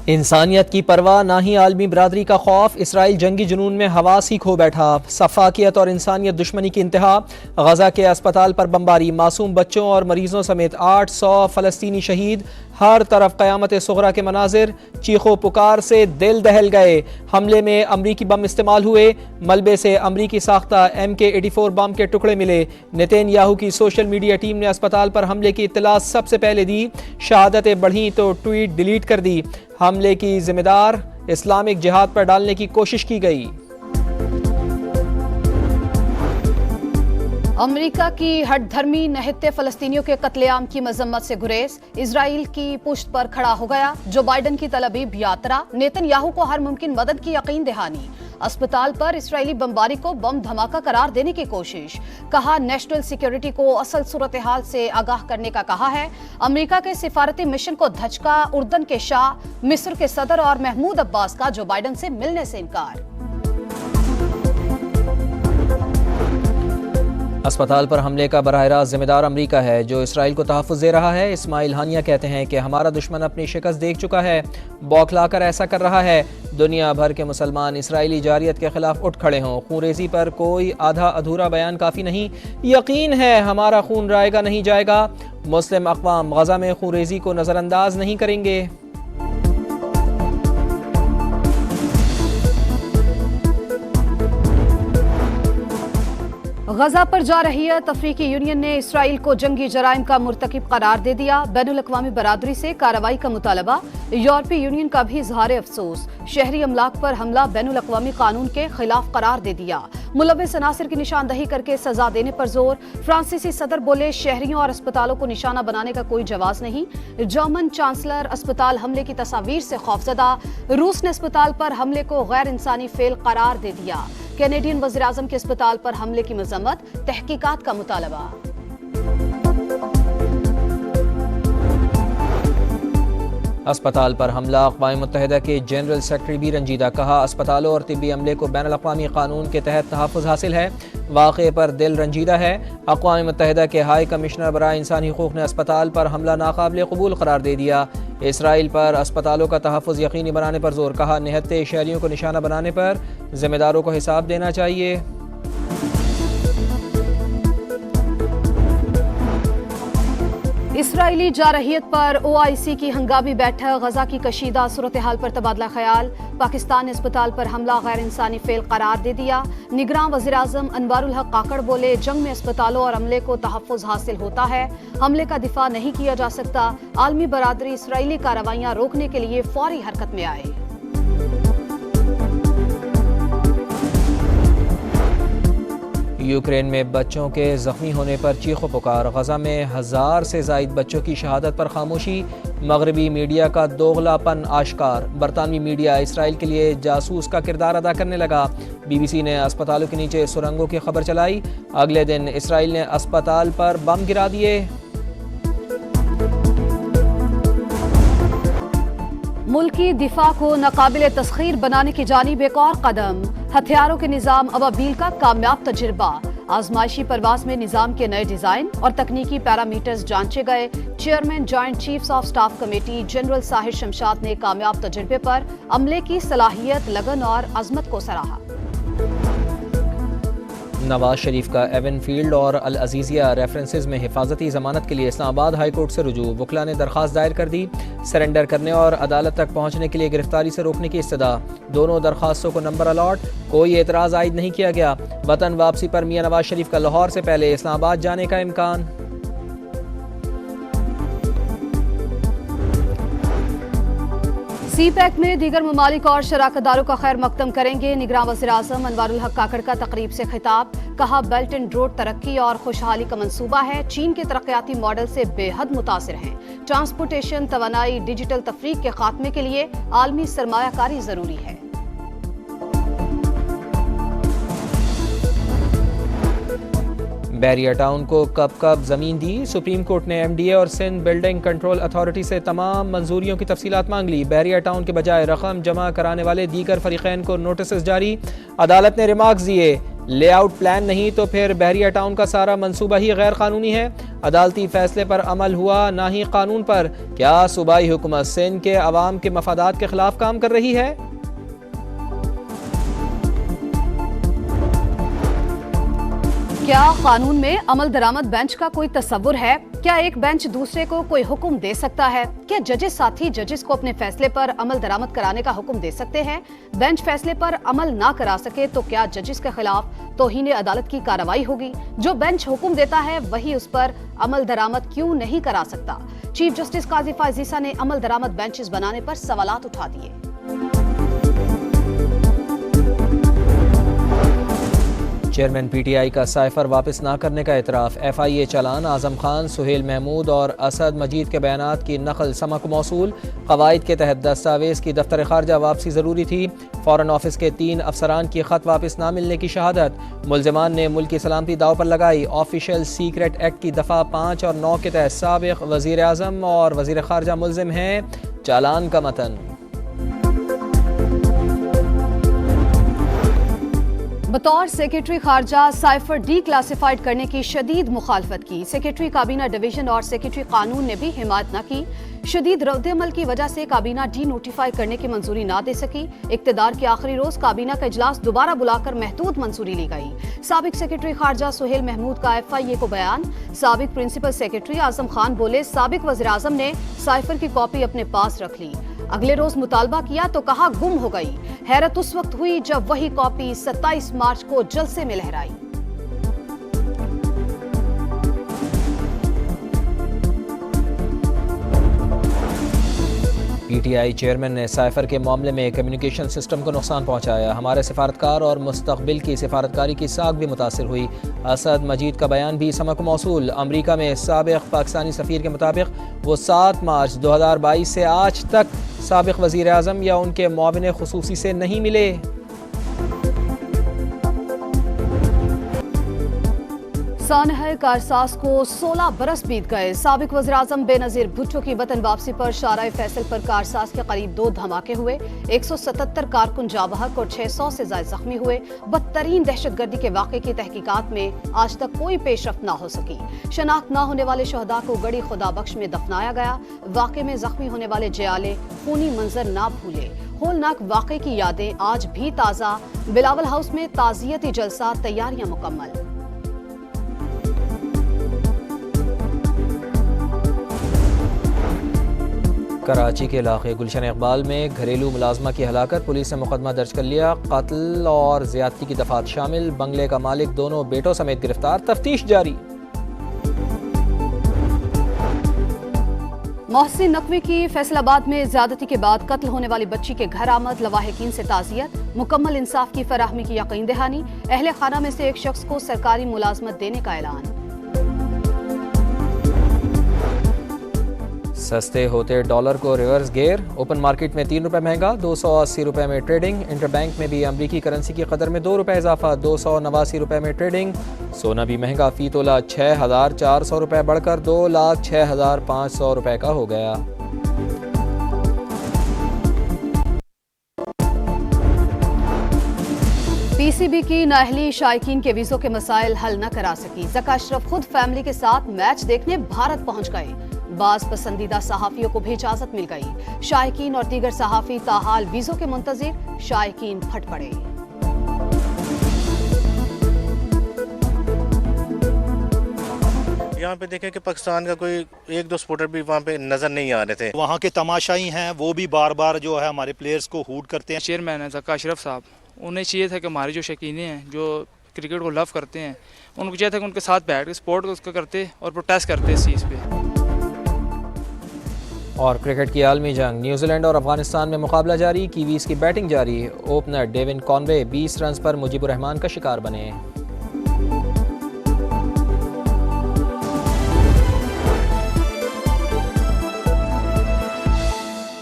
انسانیت کی پرواہ نہ ہی عالمی برادری کا خوف، اسرائیل جنگی جنون میں حواس ہی کھو بیٹھا، سفاکیت اور انسانیت دشمنی کی انتہا، غزہ کے اسپتال پر بمباری، معصوم بچوں اور مریضوں سمیت 800 فلسطینی شہید، ہر طرف قیامت صغریٰ کے مناظر، چیخ و پکار سے دل دہل گئے، حملے میں امریکی بم استعمال ہوئے، ملبے سے امریکی ساختہ MK-84 بم کے ٹکڑے ملے، نتین یاہو کی سوشل میڈیا ٹیم نے اسپتال پر حملے کی اطلاع سب سے پہلے دی، شہادتیں بڑھیں تو ٹویٹ ڈیلیٹ کر دی، حملے کی ذمہ دار اسلامک جہاد پر ڈالنے کی کوشش کی گئی۔ امریکہ کی ہٹ دھرمی نہتے فلسطینیوں کے قتل عام کی مذمت سے گریز، اسرائیل کی پشت پر کھڑا ہو گیا، جو بائیڈن کی طلبی یاترا، نیتن یاہو کو ہر ممکن مدد کی یقین دہانی، اسپتال پر اسرائیلی بمباری کو بم دھماکہ قرار دینے کی کوشش، کہا نیشنل سیکیورٹی کو اصل صورتحال سے آگاہ کرنے کا کہا ہے، امریکہ کے سفارتی مشن کو دھچکا، اردن کے شاہ، مصر کے صدر اور محمود عباس کا جو بائیڈن سے ملنے سے انکار۔ اسپتال پر حملے کا براہ راست ذمہ دار امریکہ ہے، جو اسرائیل کو تحفظ دے رہا ہے۔ اسماعیل ہانیہ کہتے ہیں کہ ہمارا دشمن اپنی شکست دیکھ چکا ہے، بوکھلا کر ایسا کر رہا ہے، دنیا بھر کے مسلمان اسرائیلی جارحیت کے خلاف اٹھ کھڑے ہوں، خون ریزی پر کوئی آدھا ادھورا بیان کافی نہیں، یقین ہے ہمارا خون رائے گا نہیں جائے گا، مسلم اقوام غزہ میں خون ریزی کو نظر انداز نہیں کریں گے۔ غزہ پر جارحیت، افریقی یونین نے اسرائیل کو جنگی جرائم کا مرتکب قرار دے دیا، بین الاقوامی برادری سے کارروائی کا مطالبہ، یورپی یونین کا بھی اظہار افسوس، شہری املاک پر حملہ بین الاقوامی قانون کے خلاف قرار دے دیا، ملوث عناصر کی نشاندہی کر کے سزا دینے پر زور، فرانسیسی صدر بولے شہریوں اور اسپتالوں کو نشانہ بنانے کا کوئی جواز نہیں، جرمن چانسلر اسپتال حملے کی تصاویر سے خوفزدہ، روس نے اسپتال پر حملے کو غیر انسانی فعل قرار دے دیا، کینیڈین وزیراعظم کے اسپتال پر حملے کی مذمت، تحقیقات کا مطالبہ۔ اسپتال پر حملہ، اقوام متحدہ کے جنرل سیکرٹری بھی رنجیدہ، کہا اسپتالوں اور طبی عملے کو بین الاقوامی قانون کے تحت تحفظ حاصل ہے، واقعے پر دل رنجیدہ ہے، اقوام متحدہ کے ہائی کمشنر برائے انسانی حقوق نے اسپتال پر حملہ ناقابل قبول قرار دے دیا، اسرائیل پر اسپتالوں کا تحفظ یقینی بنانے پر زور، کہا نہتے شہریوں کو نشانہ بنانے پر ذمہ داروں کو حساب دینا چاہیے۔ اسرائیلی جارحیت پر OIC کی ہنگامی بیٹھک، غزہ کی کشیدہ صورتحال پر تبادلہ خیال، پاکستان نے اسپتال پر حملہ غیر انسانی فعل قرار دے دیا، نگراں وزیراعظم انوار الحق کاکڑ بولے جنگ میں اسپتالوں اور عملے کو تحفظ حاصل ہوتا ہے، حملے کا دفاع نہیں کیا جا سکتا، عالمی برادری اسرائیلی کارروائیاں روکنے کے لیے فوری حرکت میں آئے۔ یوکرین میں بچوں کے زخمی ہونے پر چیخ و پکار، غزہ میں 1000 سے زائد بچوں کی شہادت پر خاموشی، مغربی میڈیا کا دوغلا پن آشکار، برطانوی میڈیا اسرائیل کے لیے جاسوس کا کردار ادا کرنے لگا، BBC نے اسپتالوں کے نیچے سرنگوں کی خبر چلائی، اگلے دن اسرائیل نے اسپتال پر بم گرا دیے۔ ملکی دفاع کو ناقابل تسخیر بنانے کی جانب ایک اور قدم، ہتھیاروں کے نظام ابابیل کا کامیاب تجربہ، آزمائشی پرواز میں نظام کے نئے ڈیزائن اور تکنیکی پیرامیٹرز جانچے گئے، chairman joint chiefs of staff committee general Sahir Shamshad نے کامیاب تجربے پر عملے کی صلاحیت، لگن اور عظمت کو سراہا۔ نواز شریف کا ایون فیلڈ اور العزیزیہ ریفرنسز میں حفاظتی ضمانت کے لیے اسلام آباد ہائی کورٹ سے رجوع، وکلاء نے درخواست دائر کر دی، سرنڈر کرنے اور عدالت تک پہنچنے کے لیے گرفتاری سے روکنے کی استدعا، دونوں درخواستوں کو نمبر الاٹ، کوئی اعتراض عائد نہیں کیا گیا، وطن واپسی پر میاں نواز شریف کا لاہور سے پہلے اسلام آباد جانے کا امکان۔ سی پیک میں دیگر ممالک اور شراکت داروں کا خیر مقدم کریں گے، نگراں وزیراعظم انوار الحق کاکڑ کا تقریب سے خطاب، کہا بیلٹ اینڈ روڈ ترقی اور خوشحالی کا منصوبہ ہے، چین کے ترقیاتی ماڈل سے بے حد متاثر ہیں، ٹرانسپورٹیشن، توانائی، ڈیجیٹل تفریق کے خاتمے کے لیے عالمی سرمایہ کاری ضروری ہے۔ بیریا ٹاؤن کو کب زمین دی، سپریم کورٹ نے MDA اور سندھ بلڈنگ کنٹرول اتھارٹی سے تمام منظوریوں کی تفصیلات مانگ لی، بیریا ٹاؤن کے بجائے رقم جمع کرانے والے دیگر فریقین کو نوٹسز جاری، عدالت نے ریمارکس دیے، لے آؤٹ پلان نہیں تو پھر بحریہ ٹاؤن کا سارا منصوبہ ہی غیر قانونی ہے. عدالتی فیصلے پر عمل ہوا نہ ہی قانون پر. کیا صوبائی حکومت سندھ کے عوام کے مفادات کے خلاف کام کر رہی ہے؟ کیا قانون میں عمل درآمد بینچ کا کوئی تصور ہے؟ کیا ایک بینچ دوسرے کو کوئی حکم دے سکتا ہے؟ کیا ججز ساتھی ججز کو اپنے فیصلے پر عمل درآمد کرانے کا حکم دے سکتے ہیں؟ بینچ فیصلے پر عمل نہ کرا سکے تو کیا ججز کے خلاف توہین عدالت کی کارروائی ہوگی؟ جو بینچ حکم دیتا ہے وہی اس پر عمل درآمد کیوں نہیں کرا سکتا؟ چیف جسٹس قاضی فائز عیسیٰ نے عمل درآمد بینچز بنانے پر سوالات اٹھا دیے. چیئرمین پی ٹی آئی کا سائفر واپس نہ کرنے کا اعتراف. ایف آئی اے چالان اعظم خان، سہیل محمود اور اسد مجید کے بیانات کی نقل سما کو موصول. قواعد کے تحت دستاویز کی دفتر خارجہ واپسی ضروری تھی. فارن آفس کے 3 افسران کی خط واپس نہ ملنے کی شہادت. ملزمان نے ملک کی سلامتی داؤ پر لگائی. آفیشل سیکرٹ ایکٹ کی دفعہ 5 اور 9 کے تحت سابق وزیر اعظم اور وزیر خارجہ ملزم ہیں. چالان کا متن. بطور سیکرٹری خارجہ سائفر ڈی کلاسیفائڈ کرنے کی شدید مخالفت کی. سیکرٹری کابینہ ڈویژن اور سیکرٹری قانون نے بھی حمایت نہ کی. شدید رد عمل کی وجہ سے کابینہ ڈی نوٹیفائی کرنے کی منظوری نہ دے سکی. اقتدار کے آخری روز کابینہ کا اجلاس دوبارہ بلا کر محدود منظوری لی گئی. سابق سیکرٹری خارجہ سہیل محمود کا ایف آئی اے کو بیان. سابق پرنسپل سیکرٹری اعظم خان بولے سابق وزیر اعظم نے سائفر کی کاپی اپنے پاس رکھ لی. اگلے روز مطالبہ کیا تو کہا گم ہو گئی. حیرت اس وقت ہوئی جب وہی کاپی 27 مارچ کو جلسے میں لہرائی. پی ٹی آئی چیئرمین نے سائفر کے معاملے میں کمیونیکیشن سسٹم کو نقصان پہنچایا. ہمارے سفارتکار اور مستقبل کی سفارتکاری کی ساکھ بھی متاثر ہوئی. اسد مجید کا بیان بھی سما کو موصول. امریکہ میں سابق پاکستانی سفیر کے مطابق وہ 7 مارچ 2022 سے آج تک سابق وزیر اعظم یا ان کے معاون خصوصی سے نہیں ملے. سانحہ کارساز کو 16 برس بیت گئے. سابق وزیر اعظم بے نظیر بھٹو کی وطن واپسی پر شارع فیصل پر کارساز کے قریب 2 دھماکے ہوئے. 177 کارکن جاں بحق اور 600 سے زائد زخمی ہوئے. بدترین دہشت گردی کے واقعے کی تحقیقات میں آج تک کوئی پیش رفت نہ ہو سکی. شناخت نہ ہونے والے شہداء کو گڑی خدا بخش میں دفنایا گیا. واقعے میں زخمی ہونے والے جیالے خونی منظر نہ بھولے. ہولناک واقعے کی یادیں آج بھی تازہ. بلاول ہاؤس میں تعزیتی جلسہ، تیاریاں مکمل. کراچی کے علاقے گلشن اقبال میں گھریلو ملازمہ کی ہلاکت. پولیس نے مقدمہ درج کر لیا. قتل اور زیادتی کی دفعات شامل. بنگلے کا مالک دونوں بیٹوں سمیت گرفتار. تفتیش جاری. محسن نقوی کی فیصل آباد میں زیادتی کے بعد قتل ہونے والی بچی کے گھر آمد. لواحقین سے تعزیت. مکمل انصاف کی فراہمی کی یقین دہانی. اہل خانہ میں سے ایک شخص کو سرکاری ملازمت دینے کا اعلان. سستے ہوتے ڈالر کو ریورس گیئر. اوپن مارکیٹ میں 3 روپے مہنگا. 280 روپے میں ٹریڈنگ. انٹر بینک میں بھی امریکی کرنسی کی قدر میں 2 روپے اضافہ. 289 روپے میں ٹریڈنگ. سونا بھی مہنگا. فی تولہ 6,400 روپے بڑھ کر 2,06,500 روپے کا ہو گیا. پی سی بی کی نااہلی شائقین کے ویزوں کے مسائل حل نہ کرا سکی. ذکا اشرف خود فیملی کے ساتھ میچ دیکھنے بھارت پہنچ گئے. بعض پسندیدہ صحافیوں کو بھی اجازت مل گئی. شائقین اور دیگر صحافی تاحال ویزوں کے منتظر. شائقین پھٹ پڑے. یہاں پہ دیکھیں کہ پاکستان کا کوئی 1-2 سپورٹر بھی وہاں پہ نظر نہیں آ رہے تھے. وہاں کے تماشائی ہیں وہ بھی بار بار جو ہے ہمارے پلیئرز کو ہوٹ کرتے ہیں. چیئرمین ہے ذکا اشرف صاحب، انہیں چاہیے تھا کہ ہمارے جو شائقین ہیں جو کرکٹ کو لو کرتے ہیں ان کو چاہیے تھا کہ ان کے ساتھ بیٹھ کے سپورٹ اس کا کرتے اور پروٹیسٹ کرتے اس چیز پہ. اور کرکٹ کی عالمی جنگ. نیوزی لینڈ اور افغانستان میں مقابلہ جاری. کیویز کی بیٹنگ جاری. اوپنر ڈیون کانوے 20 رنز پر مجیب الرحمان کا شکار بنے.